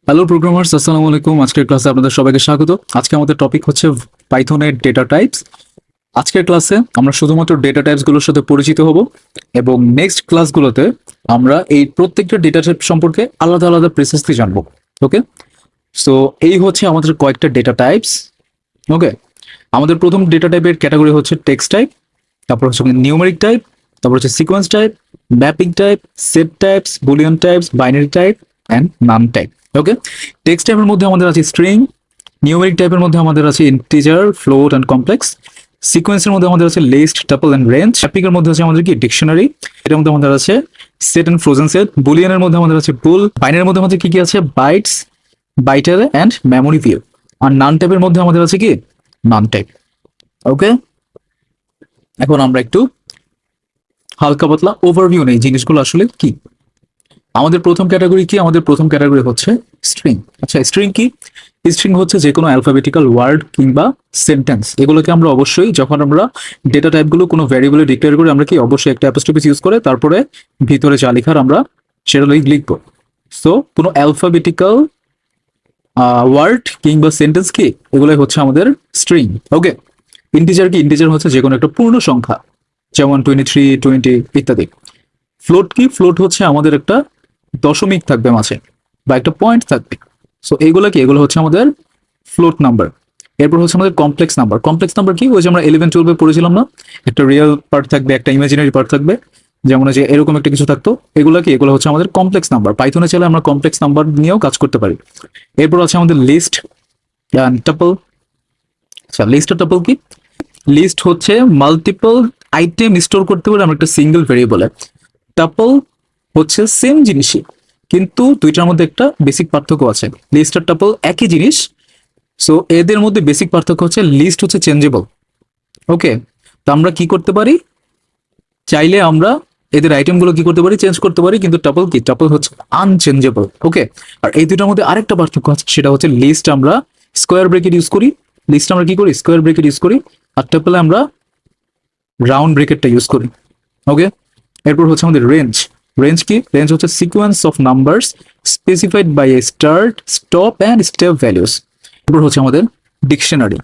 Hello programmers, আসসালামু আলাইকুম। আজকের ক্লাসে আপনাদের সবাইকে স্বাগত। আজকে আমাদের টপিক হচ্ছে পাইথনের ডেটা টাইপস। আজকের ক্লাসে আমরা শুধুমাত্র ডেটা টাইপসগুলোর সাথে পরিচিত হব এবং নেক্সট ক্লাসগুলোতে আমরা এই প্রত্যেকটা ডেটা টাইপ সম্পর্কে আলাদা আলাদা প্রিসাইসলি জানবো। ওকে, সো এই হচ্ছে আমাদের কয়েকটা ডেটা টাইপস। ওকে, আমাদের প্রথম ডেটা টাইপের ক্যাটাগরি হচ্ছে টেক্সট টাইপ, তারপর হচ্ছে নিউমেরিক টাইপ, তারপর হচ্ছে sequence type, mapping type, set types, Boolean types, binary type and নাম টাইপ। ওকে, টেক্সট টাইপের মধ্যে আমাদের আছে স্ট্রিং, নিউমেরিক টাইপের মধ্যে আমাদের আছে ইন্টিজার, ফ্লোট অ্যান্ড কমপ্লেক্স, সিকোয়েন্সের মধ্যে আমাদের আছে list, tuple and range, mapping এর মধ্যে আছে আমাদের কি ডিকশনারি, এটার মধ্যে আমাদের আছে সেট অ্যান্ড ফ্রোজেন সেট, বুলিয়ানের মধ্যে আমাদের আছে বুল, বাইনারির মধ্যে আমাদের কি কি আছে বাইটস, বাইটার অ্যান্ড মেমোরি ভিউ, আর নান টাইপের মধ্যে আমাদের আছে কি নান টাইপ। ওকে, এখন আমরা একটু হালকা পাতলা ওভারভিউ নেই জিনিসগুলো আসলে কি। আমাদের প্রথম ক্যাটাগরি কি? আমাদের প্রথম ক্যাটাগরি হচ্ছে স্ট্রিং। আচ্ছা, স্ট্রিং কি? স্ট্রিং হচ্ছে যে কোনো অ্যালফাবেটিক্যাল ওয়ার্ড কিংবা সেন্টেন্স। এগুলোকে আমরা অবশ্যই যখন আমরা ডেটা টাইপগুলো কোনো ভ্যারিয়েবলে ডিক্লেয়ার করি, আমরা কি অবশ্যই একটা অ্যাপোস্ট্রোফিস ইউজ করে তারপরে ভিতরে যা লেখার আমরা সেটা লিখবো। সো কোনো অ্যালফাবেটিক্যাল ওয়ার্ড কিংবা সেন্টেন্স কি, এগুলোই হচ্ছে আমাদের স্ট্রিং। ওকে, ইন্টিজার কি? ইন্টিজার হচ্ছে যে কোনো একটা পূর্ণ সংখ্যা, যেমন 23, 20 ইত্যাদি। ফ্লোট কি? ফ্লোট হচ্ছে আমাদের একটা দশমিক থাকবে মাঝে বা একটা পয়েন্ট থাকবে। সো এইগুলো কি? এগুলো হচ্ছে আমাদের ফ্লোট নাম্বার। এরপর হচ্ছে আমাদের কমপ্লেক্স নাম্বার। কমপ্লেক্স নাম্বার কি? ওই যে আমরা 11-12 পড়েছিলাম না, একটা রিয়েল পার্ট থাকবে, একটা ইমাজিনারি পার্ট থাকবে, যেমন যে এরকম একটা কিছু থাকতো। এগুলো কি? এগুলো হচ্ছে আমাদের কমপ্লেক্স নাম্বার। পাইথনে চাইলে আমরা কমপ্লেক্স নাম্বার নিয়েও কাজ করতে পারি। এরপর আছে আমাদের লিস্ট, টাপল। আচ্ছা, লিস্ট আর টাপল কি? লিস্ট হচ্ছে মাল্টিপল আইটেম স্টোর করতে পারি আমরা একটা সিঙ্গেল ভেরিয়েবলে। টাপল হচ্ছে সেম জিনিসই, কিন্তু দুইটার মধ্যে একটা বেসিক পার্থক্য আছে। লিস্ট আর টাপল একই জিনিস, সো এদের মধ্যে বেসিক পার্থক্য হচ্ছে লিস্ট হচ্ছে চেঞ্জেবল। ওকে, তো আমরা কি করতে পারি? চাইলে আমরা এদের আইটেমগুলো কি করতে পারি? চেঞ্জ করতে পারি, কিন্তু টাপল কি? টাপল হচ্ছে আনচেঞ্জেবল। ওকে, আর এই দুটার মধ্যে আরেকটা পার্থক্য আছে, সেটা হচ্ছে লিস্ট আমরা স্কোয়ার ব্রেকেট ইউজ করি, লিস্ট আমরা কি করি? স্কোয়ার ব্রেকেট ইউজ করি, আর টাপলে আমরা রাউন্ড ব্রেকেটটা ইউজ করি। ওকে, এরপর হচ্ছে আমাদের রেঞ্জ। রেঞ্জ কি? রেঞ্জ হচ্ছে sequence of numbers specified by a start, stop and step values. এরপর হচ্ছে আমাদের ডিকশনারি।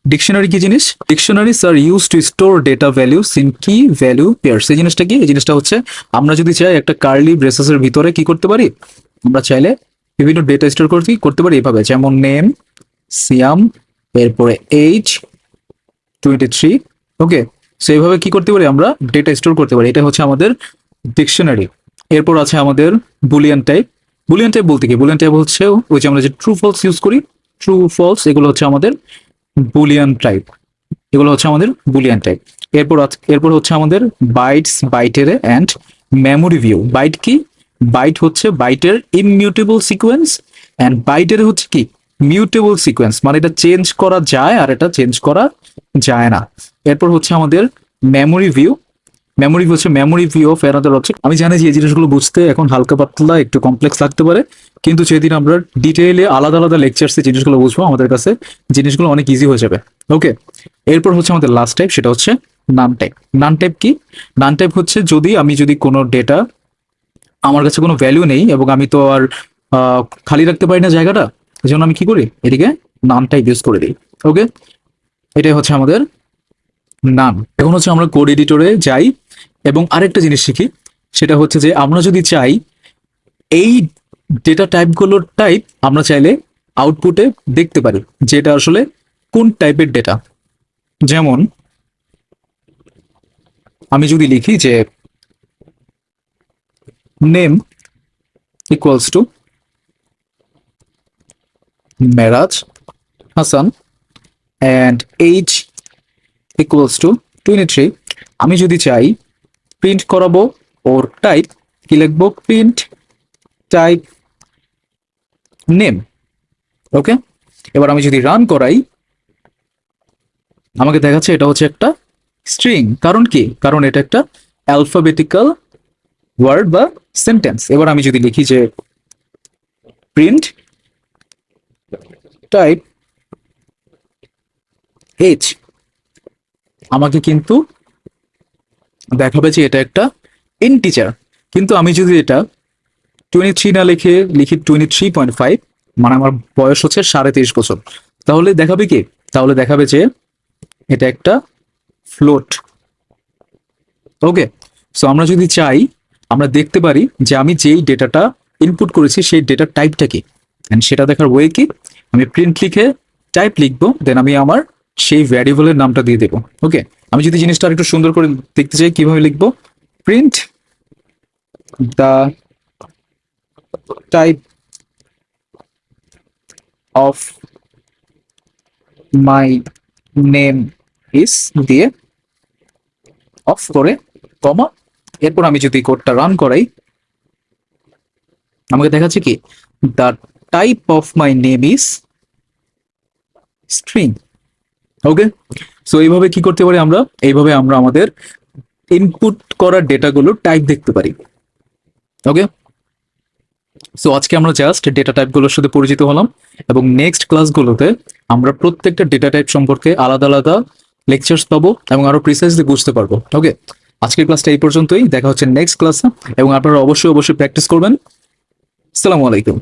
ডিকশনারি কি জিনিস? Dictionaries are use to store data values in key value pairs. এই জিনিসটা কি? এই জিনিসটা হচ্ছে আমরা যদি চাই একটা কার্লি ব্রেসেসের ভিতরে কি করতে পারি, আমরা চাইলে বিভিন্ন ডেটা স্টোর করতে পারি এভাবে, যেমন নেম, সিয়াম, এরপরে এইজ, 23। ওকে, সো এইভাবে কি করতে পারি? আমরা ডেটা স্টোর করতে পারি। এটা হচ্ছে আমাদের ডিকশনারি। এরপর আছে আমাদের বুলিয়ান টাইপ। বুলিয়ান টাইপ বলতে কি? বুলিয়ান টাইপ হচ্ছে ওই যে আমরা যে ট্রু ফলস ইউজ করি, ট্রু ফলস, এগুলো হচ্ছে আমাদের বুলিয়ান টাইপ। এগুলো হচ্ছে আমাদের বুলিয়ান টাইপ। এরপর হচ্ছে আমাদের বাইটস, বাইটের অ্যান্ড মেমোরি ভিউ। বাইট কি? বাইট হচ্ছে বাইটের ইমিউটেবল সিকোয়েন্স, অ্যান্ড বাইটের হচ্ছে কি মিউটেবল সিকোয়েন্স, মানে এটা চেঞ্জ করা যায় আর এটা চেঞ্জ করা যায় না। এরপর হচ্ছে আমাদের মেমোরি ভিউ। মেমোরি হচ্ছে memory view of another object. আমি জানি যে এই জিনিসগুলো বুঝতে এখন হালকা পাতলা একটু কমপ্লেক্স লাগতে পারে, কিন্তু যেদিন আমরা ডিটেইলে আলাদা আলাদা লেকচারসে জিনিসগুলো বুঝবো, আমাদের কাছে জিনিসগুলো অনেক ইজি হয়ে যাবে। ওকে, এরপর হচ্ছে আমাদের লাস্ট টাইপ, সেটা হচ্ছে নান টাইপ। নান টাইপ কি? নান টাইপ হচ্ছে যদি কোনো ডেটা, আমার কাছে কোনো ভ্যালু নেই এবং আমি তো আর খালি রাখতে পারি না জায়গাটা, এই জন্য আমি কি করি? এটিকে নান টাইপ ইউজ করে দিই। ওকে, এটাই হচ্ছে আমাদের নান। এখন হচ্ছে আমরা কোড এডিটরে যাই এবং আরেকটা জিনিস শিখি, সেটা হচ্ছে যে আমরা যদি চাই এই ডেটা টাইপগুলোর টাইপ আমরা চাইলে আউটপুটে দেখতে পারি যেটা আসলে কোন টাইপের ডেটা। যেমন আমি যদি লিখি যে name equals to Meraj Hasan and age equals to 23, আমি যদি চাই প্রিন্ট করাবো ওর টাইপ, কি লিখবো? Print type name. ওকে, এবার আমি যদি রান করাই, আমাকে দেখাচ্ছে এটা হচ্ছে একটা স্ট্রিং। কারণ কি? কারণ এটা একটা অ্যালফাবেটিক্যাল ওয়ার্ড বা সেন্টেন্স। এবার আমি যদি লিখি যে প্রিন্ট টাইপ এইচ, আমাকে কিন্তু দেখাবে যে এটা একটা ইন্টিজার। কিন্তু আমি যদি এটা 23 না লিখে লিখি 23.5, মানে আমার বয়স হচ্ছে 23.5 বছর। তাহলে দেখাবে কি? তাহলে দেখাবে যে এটা একটা ফ্লোট। ওকে, সো আমরা যদি চাই আমরা দেখতে পারি যে আমি যেই ডেটাটা ইনপুট করেছি সেই ডেটার টাইপটা কি, এন্ড সেটা দেখার ওয়ে কি, আমি প্রিন্ট লিখে টাইপ লিখবো, দেন আমি আমার সেই ভ্যারিয়েবলের নামটা দিয়ে দেবো। ওকে, আমি যদি জিনিসটা আর একটু সুন্দর করে দেখতে চাই কিভাবে লিখবো, print the type of my name is দিয়ে অফ করে কমা, এরপর আমি যদি কোডটা রান করাই আমাকে দেখাচ্ছে কি, the type of my name is string. Okay, so এইভাবে কি করতে পারি আমরা, এইভাবে আমরা আমাদের ইনপুট করা ডেটাগুলো টাইপ দেখতে পারি। ওকে, সো আজকে আমরা জাস্ট ডেটা টাইপগুলোর সাথে পরিচিত হলাম, এবং নেক্সট ক্লাসগুলোতে আমরা প্রত্যেকটা ডেটা টাইপ সম্পর্কে আলাদা আলাদা লেকচার্স পাবো এবং আরো প্রিসাইজলি বুঝতে পারবো। ওকে, আজকের ক্লাসটা এই পর্যন্তই, দেখা হচ্ছে নেক্সট ক্লাসে, এবং আপনারা অবশ্যই অবশ্যই প্র্যাকটিস করবেন। আসসালামু আলাইকুম।